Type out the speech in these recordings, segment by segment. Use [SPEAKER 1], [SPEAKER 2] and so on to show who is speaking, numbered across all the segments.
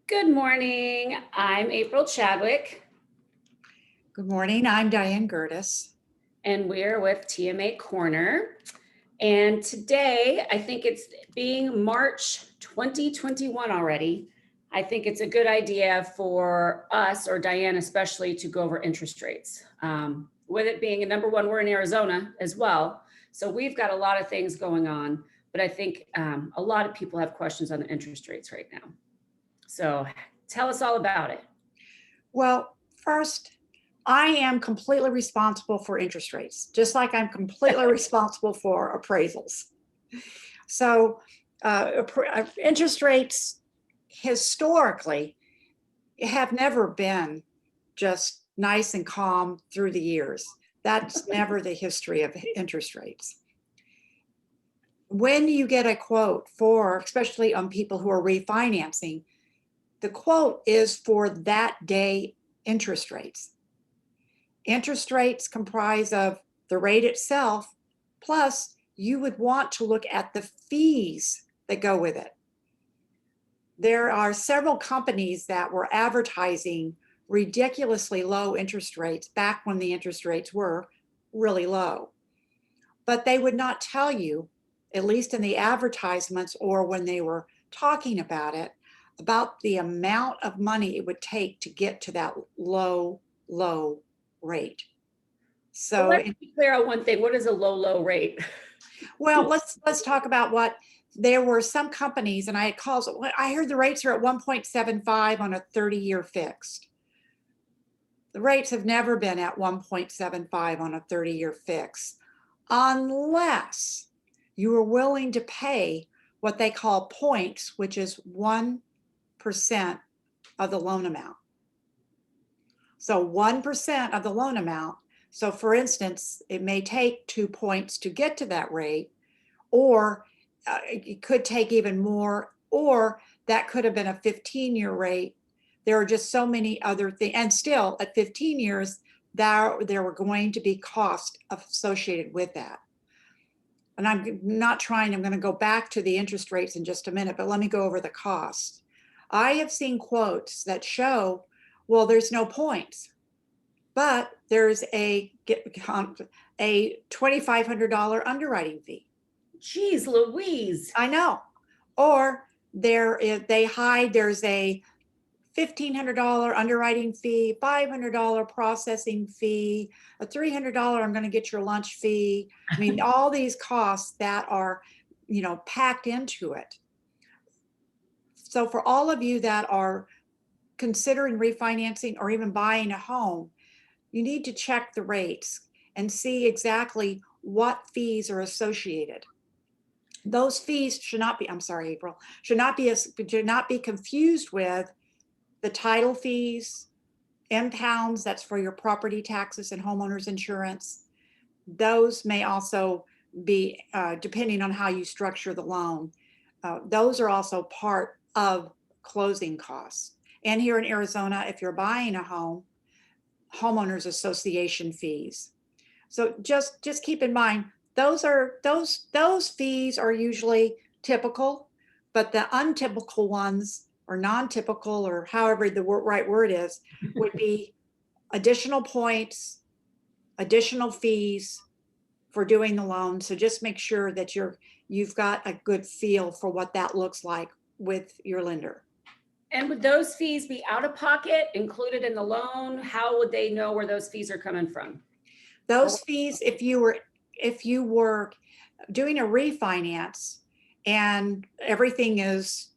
[SPEAKER 1] Good morning. I'm April Chadwick,
[SPEAKER 2] Good morning, I'm Diane Gertis.
[SPEAKER 1] and we're with TMA Corner. And today, I think it's being March 2021 already. I think it's a good idea for us, or Diane especially, to go over interest rates. With it being a number one, we're in Arizona as well. So we've got a lot of things going on, but I think a lot of people have questions on the interest rates right now. So tell us all about it.
[SPEAKER 2] Well, first, I am completely responsible for interest rates, just like I'm completely responsible for appraisals. So, interest rates historically have never been just nice and calm through the years. That's never the history of interest rates. When you get a quote for, especially on people who are refinancing, the quote is for that day interest rates. Interest rates comprise of the rate itself, plus you would want to look at the fees that go with it. There are several companies that were advertising ridiculously low interest rates back when the interest rates were really low. But they would not tell you, at least in the advertisements or when they were talking about the amount of money it would take to get to that low rate.
[SPEAKER 1] Well,
[SPEAKER 2] So,
[SPEAKER 1] let's be clear on one thing. What is a low rate?
[SPEAKER 2] well, let's talk about what there were some companies, and I heard the rates are at 1.75 on a 30-year fixed. The rates have never been at 1.75 on a 30-year fix, unless you are willing to pay what they call points, which is 1% of the loan amount. So 1% of the loan amount. So for instance, it may take 2 points to get to that rate, or it could take even more, or that could have been a 15-year rate. There are just so many other things. And still at 15 years, there were going to be costs associated with that. And I'm going to go back to the interest rates in just a minute, but let me go over the costs. I have seen quotes that show, well, there's no points, but there's a $2,500 underwriting fee.
[SPEAKER 1] Geez, Louise.
[SPEAKER 2] I know. Or there's a $1,500 underwriting fee, $500 processing fee, a $300 I'm going to get your lunch fee. I mean, all these costs that are, packed into it. So for all of you that are considering refinancing or even buying a home, you need to check the rates and see exactly what fees are associated. Those fees should not be, I'm sorry, April, should not be confused with the title fees, impounds, that's for your property taxes and homeowners insurance. Those may also be, depending on how you structure the loan, those are also part of closing costs. And here in Arizona, if you're buying a home, homeowners association fees. So just keep in mind, those fees are usually typical, but the untypical ones, or non-typical, or however the right word is, would be additional points, additional fees for doing the loan. So just make sure that you've got a good feel for what that looks like with your lender.
[SPEAKER 1] And would those fees be out of pocket, included in the loan? How would they know where those fees are coming from?
[SPEAKER 2] Those fees, if you were doing a refinance and everything is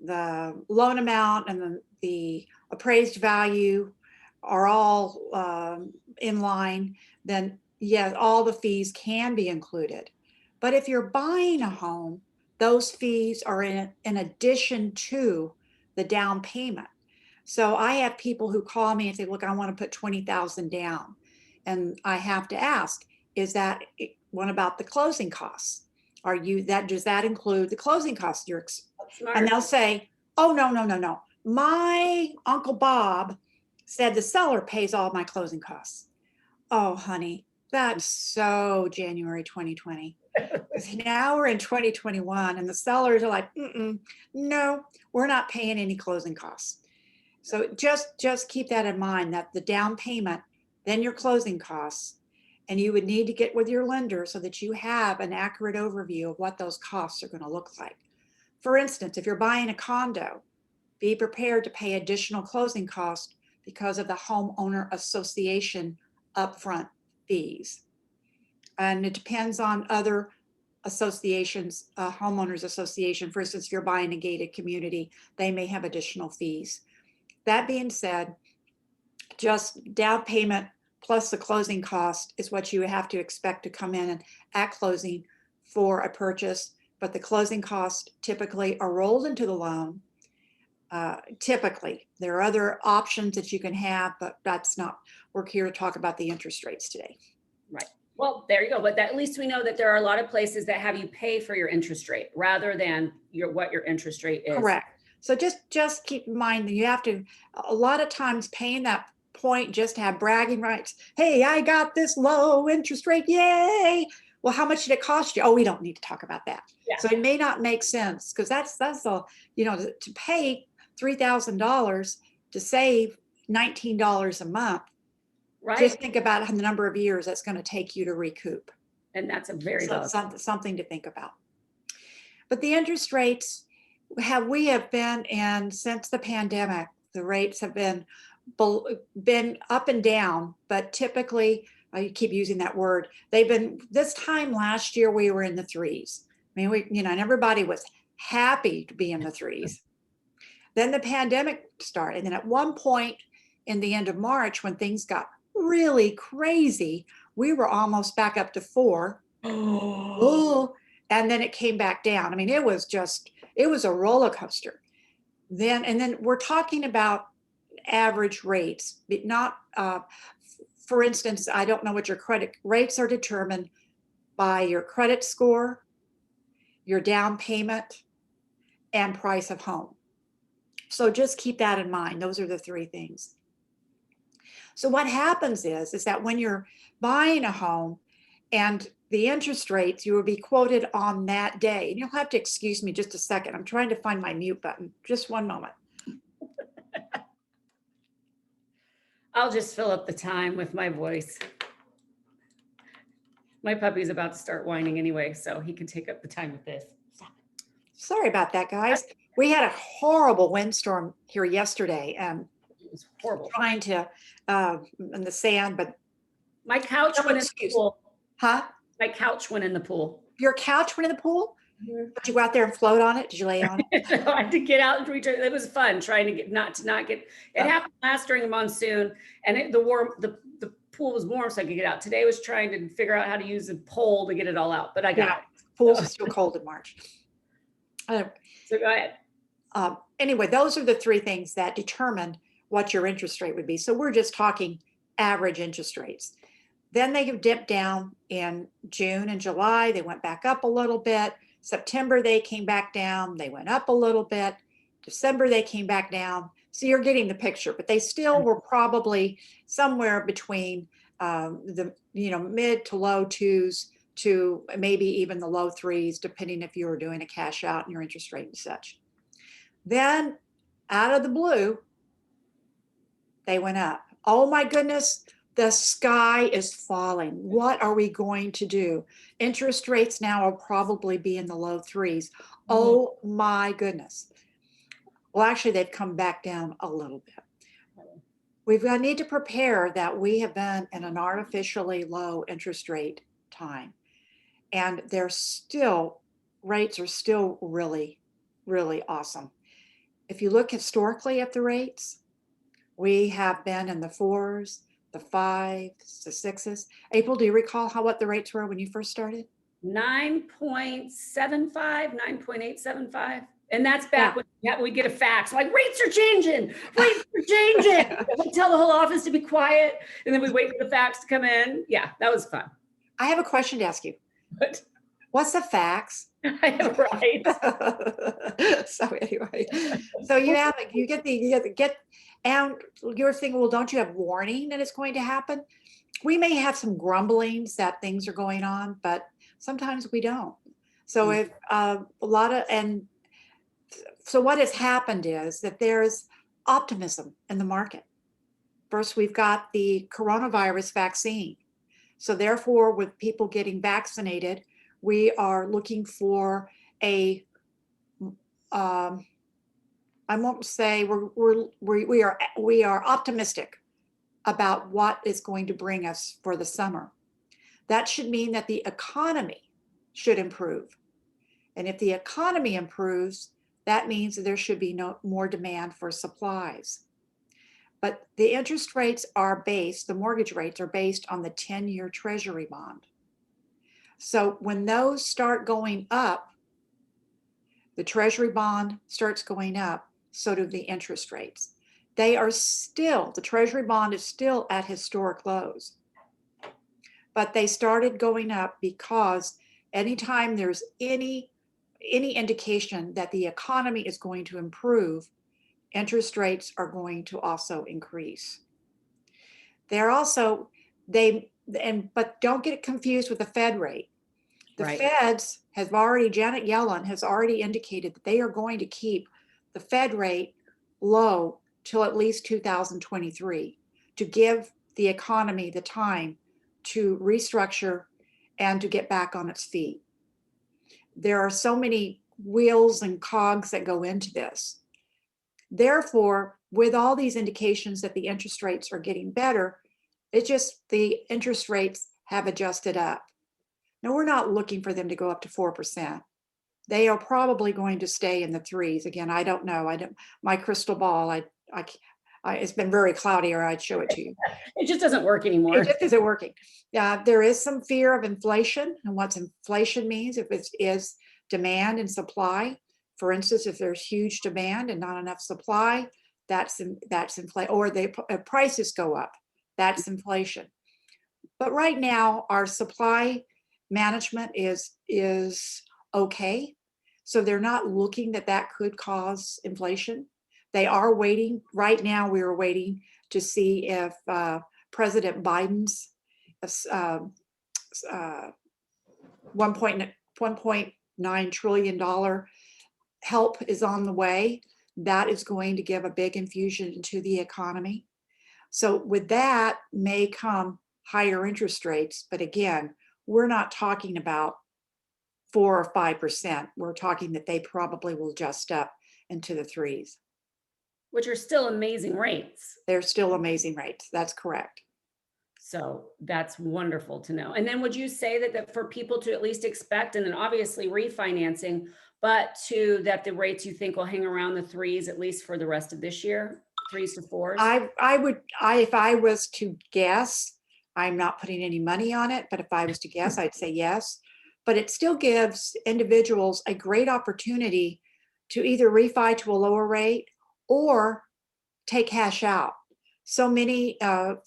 [SPEAKER 2] the loan amount and the appraised value are all in line, then yes, all the fees can be included. But if you're buying a home, those fees are in addition to the down payment. So I have people who call me and say, look, I want to put 20,000 down. And I have to ask, what about the closing costs? Does that include the closing costs? And they'll say, oh, no. My Uncle Bob said the seller pays all my closing costs. Oh, honey, that's so January 2020. Because now we're in 2021 and the sellers are like, no, we're not paying any closing costs. So just keep that in mind, that the down payment, then your closing costs, and you would need to get with your lender so that you have an accurate overview of what those costs are going to look like. For instance, if you're buying a condo, be prepared to pay additional closing costs because of the homeowner association upfront fees. And it depends on other associations, homeowners association. For instance, if you're buying a gated community, they may have additional fees. That being said, just down payment plus the closing cost is what you have to expect to come in at closing for a purchase. But the closing costs typically are rolled into the loan. Typically, there are other options that you can have, but that's not, we're here to talk about the interest rates today.
[SPEAKER 1] Right. Well, there you go. But at least we know that there are a lot of places that have you pay for your interest rate rather than what your interest rate is.
[SPEAKER 2] Correct. So just keep in mind that you have to, a lot of times paying that point just to have bragging rights. Hey, I got this low interest rate. Yay. Well, how much did it cost you? Oh, we don't need to talk about that.
[SPEAKER 1] Yeah.
[SPEAKER 2] So it may not make sense because that's the, to pay $3,000 to save $19 a month.
[SPEAKER 1] Right.
[SPEAKER 2] Just think about the number of years that's going to take you to recoup.
[SPEAKER 1] And that's a very
[SPEAKER 2] something to think about. But the interest rates we have been in since the pandemic. The rates have been up and down, but typically, I keep using that word. They've been, this time last year, we were in the threes. I mean, and everybody was happy to be in the threes. Then the pandemic started. And then at one point in the end of March, when things got really crazy, we were almost back up to 4. Oh, and then it came back down. I mean, it was a roller coaster. Then we're talking about average rates, but not, for instance, I don't know what your credit rates are determined by your credit score, your down payment, and price of home. So just keep that in mind. Those are the 3 things. So what happens is that when you're buying a home and the interest rates, you will be quoted on that day. And you'll have to excuse me just a second. I'm trying to find my mute button. Just one moment.
[SPEAKER 1] I'll just fill up the time with my voice. My puppy's about to start whining anyway, so he can take up the time with this.
[SPEAKER 2] Sorry about that, guys. We had a horrible windstorm here yesterday, and
[SPEAKER 1] it was horrible.
[SPEAKER 2] Trying to in the sand, but
[SPEAKER 1] my couch went in the pool.
[SPEAKER 2] Huh?
[SPEAKER 1] My couch went in the pool.
[SPEAKER 2] Your couch went in the pool? Did you go out there and float on it? Did you lay on it?
[SPEAKER 1] No, I had to get out and return. It was fun trying to get not get. It happened last during the monsoon, and the pool was warm, so I could get out. Today was trying to figure out how to use a pole to get it all out, but I got it.
[SPEAKER 2] Pools are still cold in March.
[SPEAKER 1] So go ahead.
[SPEAKER 2] Anyway, those are the 3 things that determine what your interest rate would be. So we're just talking average interest rates. Then they dipped down in June and July. They went back up a little bit. September, they came back down. They went up a little bit. December, they came back down. So you're getting the picture, but they still were probably somewhere between the mid to low 2s to maybe even the low 3s, depending if you were doing a cash out and your interest rate and such. Then out of the blue, they went up. Oh my goodness, the sky is falling. What are we going to do? Interest rates now will probably be in the low 3s. Oh my goodness. Well, actually, they've come back down a little bit. We need to prepare that we have been in an artificially low interest rate time. And rates are still really, really awesome. If you look historically at the rates, we have been in the 4s, the 5s, the 6s. April, do you recall what the rates were when you first started?
[SPEAKER 1] 9.75, 9.875. And that's back when we get a fax, like rates are changing, rates are changing. We tell the whole office to be quiet, and then we wait for the fax to come in. Yeah, that was fun.
[SPEAKER 2] I have a question to ask you.
[SPEAKER 1] What?
[SPEAKER 2] What's a fax?
[SPEAKER 1] Right.
[SPEAKER 2] So anyway, so you get, and you're thinking, well, don't you have warning that it's going to happen? We may have some grumblings that things are going on, but Sometimes we don't. So
[SPEAKER 1] Mm.
[SPEAKER 2] if so what has happened is that there's optimism in the market. First, we've got the coronavirus vaccine. So therefore, with people getting vaccinated, we are looking for a, um, I won't say we are optimistic about what is going to bring us for the summer. That should mean that the economy should improve. And if the economy improves, that means that there should be no more demand for supplies. But the interest rates are based, the mortgage rates are based on the 10-year treasury bond. So when those start going up, the treasury bond starts going up, so do the interest rates. They are still, the treasury bond is still at historic lows, but they started going up because anytime there's any indication that the economy is going to improve, interest rates are going to also increase. They're also, but don't get it confused with the Fed rate. The
[SPEAKER 1] Right.
[SPEAKER 2] Feds have already, Janet Yellen has already indicated that they are going to keep the Fed rate low till at least 2023 to give the economy the time to restructure and to get back on its feet. There are so many wheels and cogs that go into this. Therefore, with all these indications that the interest rates are getting better, it's just the interest rates have adjusted up. Now, we're not looking for them to go up to 4%. They are probably going to stay in the threes. Again, I don't know. My crystal ball, it's been very cloudy, or I'd show it to you.
[SPEAKER 1] It just doesn't work
[SPEAKER 2] It
[SPEAKER 1] anymore.
[SPEAKER 2] just isn't working. There is some fear of inflation, and what inflation means, if it is demand and supply. For instance, if there's huge demand and not enough supply, that's inflation, or prices go up, that's inflation. But right now, our supply management is okay. So they're not looking that could cause inflation. They are waiting. Right now, we are waiting to see if President Biden's $1.9 trillion help is on the way. That is going to give a big infusion into the economy. So with that may come higher interest rates. But again, we're not talking about 4 or 5%. We're talking that they probably will adjust up into the threes.
[SPEAKER 1] Which are still amazing rates.
[SPEAKER 2] They're still amazing rates. That's correct.
[SPEAKER 1] So that's wonderful to know. And then would you say that for people to at least expect, and then obviously refinancing, but that the rates you think will hang around the threes, at least for the rest of this year, 3s to 4s?
[SPEAKER 2] If I was to guess, I'm not putting any money on it, but if I was to guess, I'd say yes. But it still gives individuals a great opportunity to either refi to a lower rate or take cash out. So many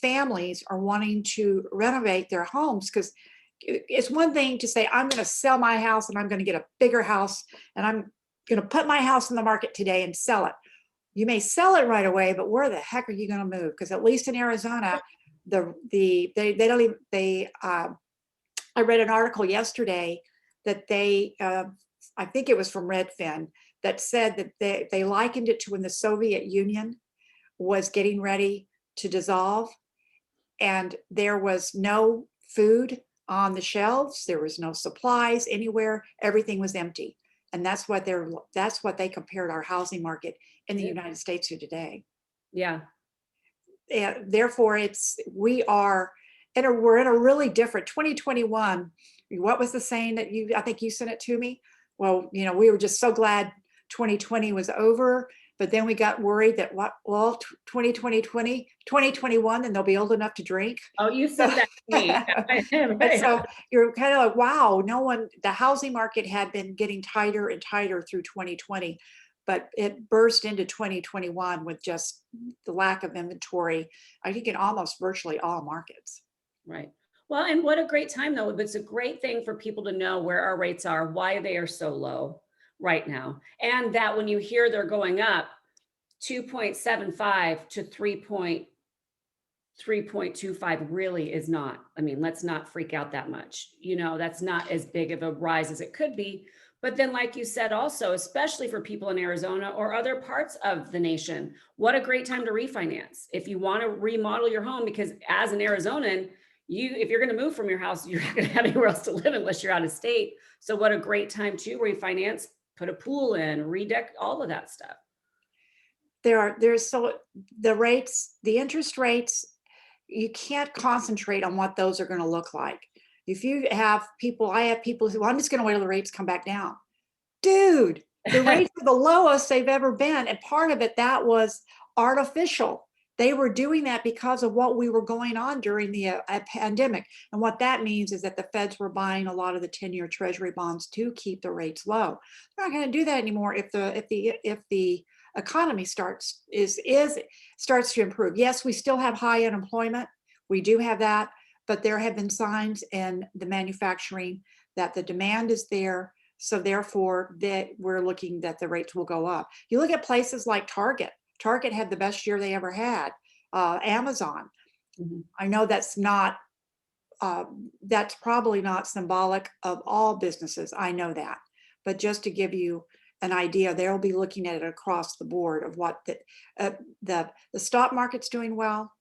[SPEAKER 2] families are wanting to renovate their homes, because it's one thing to say, I'm going to sell my house and I'm going to get a bigger house and I'm going to put my house in the market today and sell it. You may sell it right away, but where the heck are you going to move? Because at least in Arizona, they don't even, I read an article yesterday that I think it was from Redfin, that said that they likened it to when the Soviet Union was getting ready to dissolve, and there was no food on the shelves, there was no supplies anywhere, everything was empty. And that's what they compared our housing market in the United States to today.
[SPEAKER 1] Yeah.
[SPEAKER 2] And therefore, we're in a really different 2021. What was the saying that I think you sent it to me? Well, we were just so glad 2020 was over, but then we got worried that 2021, then they'll be old enough to drink.
[SPEAKER 1] Oh, you said that to me.
[SPEAKER 2] And so you're kind of like, wow, the housing market had been getting tighter and tighter through 2020, but it burst into 2021 with just the lack of inventory, I think, in almost virtually all markets.
[SPEAKER 1] Right. Well, and what a great time, though. It's a great thing for people to know where our rates are, why they are so low right now. And that when you hear they're going up 2.75 to 3.25 3.25 really is not. I mean, let's not freak out that much. You know, that's not as big of a rise as it could be. But then, like you said, also, especially for people in Arizona or other parts of the nation, what a great time to refinance. If you want to remodel your home, because as an Arizonan, if you're going to move from your house, you're not going to have anywhere else to live unless you're out of state. So what a great time to refinance, put a pool in, redeck, all of that stuff.
[SPEAKER 2] There's so the rates, the interest rates, you can't concentrate on what those are going to look like. If you have people, I have people who, well, I'm just going to wait till the rates come back down. Dude, the rates are the lowest they've ever been. And part of it, that was artificial. They were doing that because of what we were going on during the pandemic. And what that means is that the feds were buying a lot of the 10-year treasury bonds to keep the rates low. They're not going to do that anymore if the economy starts to improve. Yes, we still have high unemployment. We do have that, but there have been signs in the manufacturing that the demand is there. So therefore, that we're looking that the rates will go up. You look at places like Target. Target had the best year they ever had. Amazon.
[SPEAKER 1] Mhm.
[SPEAKER 2] I know that's probably not symbolic of all businesses. I know that, but just to give you an idea, they'll be looking at it across the board of what the stock market's doing well.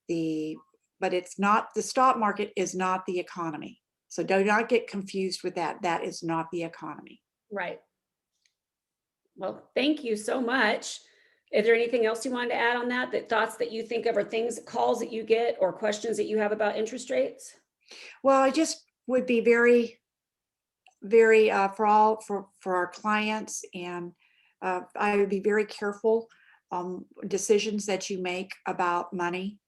[SPEAKER 2] But it's not, the stock market is not the economy. So do not get confused with that. That is not the economy.
[SPEAKER 1] Right. Well, thank you so much. Is there anything else you wanted to add on that? That thoughts that you think of, or things, calls that you get, or questions that you have about interest rates?
[SPEAKER 2] Well, I just would be very, very for our clients, and I would be very careful decisions that you make about money,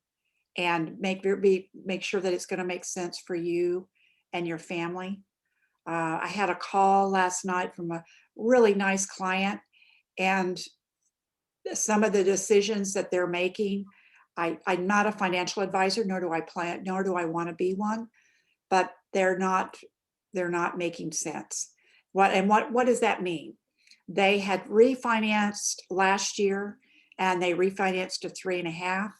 [SPEAKER 2] and make sure that it's going to make sense for you and your family. I had a call last night from a really nice client, and some of the decisions that they're making, I'm not a financial advisor, nor do I want to be one, but they're not making sense. What does that mean? They had refinanced last year, and they refinanced to 3.5,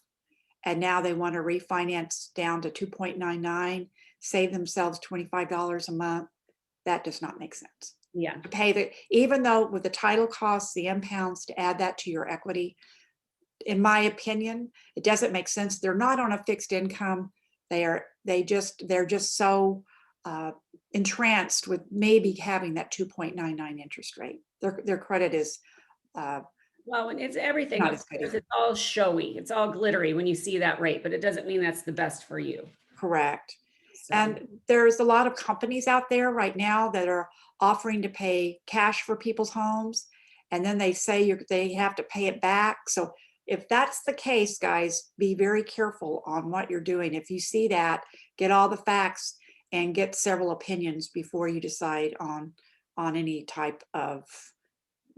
[SPEAKER 2] and now they want to refinance down to 2.99, save themselves $25 a month. That does not make sense.
[SPEAKER 1] Yeah.
[SPEAKER 2] To pay even though with the title costs, the impounds, to add that to your equity, in my opinion, it doesn't make sense. They're not on a fixed income. They're just so entranced with maybe having that 2.99 interest rate. Their credit is
[SPEAKER 1] Well, and it's everything.
[SPEAKER 2] not
[SPEAKER 1] Of
[SPEAKER 2] as good
[SPEAKER 1] course,
[SPEAKER 2] either.
[SPEAKER 1] it's all showy. It's all glittery when you see that rate, but it doesn't mean that's the best for you.
[SPEAKER 2] Correct.
[SPEAKER 1] So,
[SPEAKER 2] And there's a lot of companies out there right now that are offering to pay cash for people's homes, and then they say they have to pay it back. So if that's the case, guys, be very careful on what you're doing. If you see that, get all the facts and get several opinions before you decide on any type of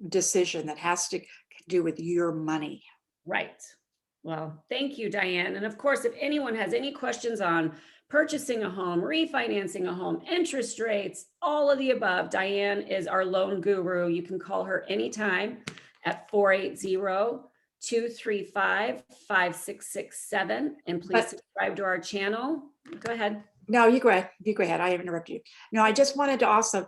[SPEAKER 2] decision that has to do with your money.
[SPEAKER 1] right. Well, thank you, Diane. And of course, if anyone has any questions on purchasing a home, refinancing a home, interest rates, all of the above, Diane is our loan guru. You can call her anytime at 480-235-5667. And please subscribe to our channel. Go ahead.
[SPEAKER 2] No, you go ahead. You go ahead. I interrupted you. No, I just wanted to also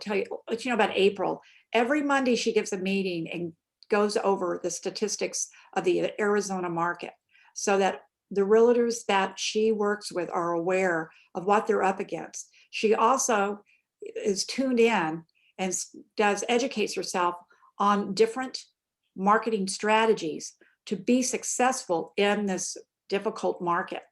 [SPEAKER 2] let you know about April. Every Monday she gives a meeting and goes over the statistics of the Arizona market, so that the realtors that she works with are aware of what they're up against. She also is tuned in and educates herself on different marketing strategies to be successful in this difficult market.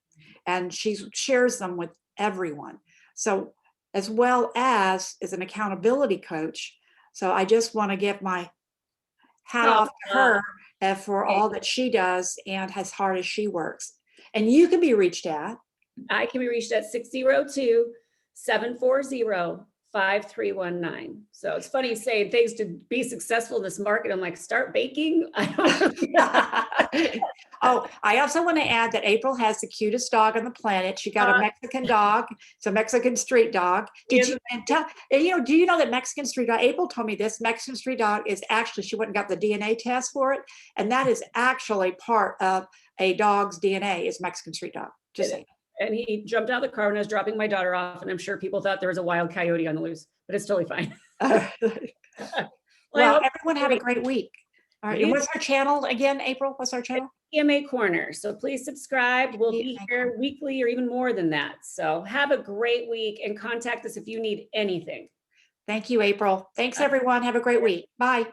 [SPEAKER 2] And she shares them with everyone. So, as well as an accountability coach. So I just want to give my hat off to her for all that she does and as hard as she works. And you can be reached at.
[SPEAKER 1] I can be reached at 602-740-5319. So it's funny you say things to be successful in this market. I'm like, start baking.
[SPEAKER 2] Oh, I also want to add that April has the cutest dog on the planet. She got a Mexican dog. It's a Mexican street dog. Do you know that Mexican street dog, April told me this, Mexican street dog is actually, she went and got the DNA test for it. And that is actually part of a dog's DNA is Mexican street dog. Just saying.
[SPEAKER 1] And he jumped out of the car when I was dropping my daughter off, and I'm sure people thought there was a wild coyote on the loose, but it's totally fine.
[SPEAKER 2] Well,
[SPEAKER 1] I hope
[SPEAKER 2] everyone have a great week. All right. And what's our channel again, April? What's our channel?
[SPEAKER 1] TMA Corner. So please subscribe. We'll be
[SPEAKER 2] TMA
[SPEAKER 1] here weekly or even more than that. So have a great week and contact us if you need anything.
[SPEAKER 2] Thank you, April. Thanks, everyone. Have a great week. Bye.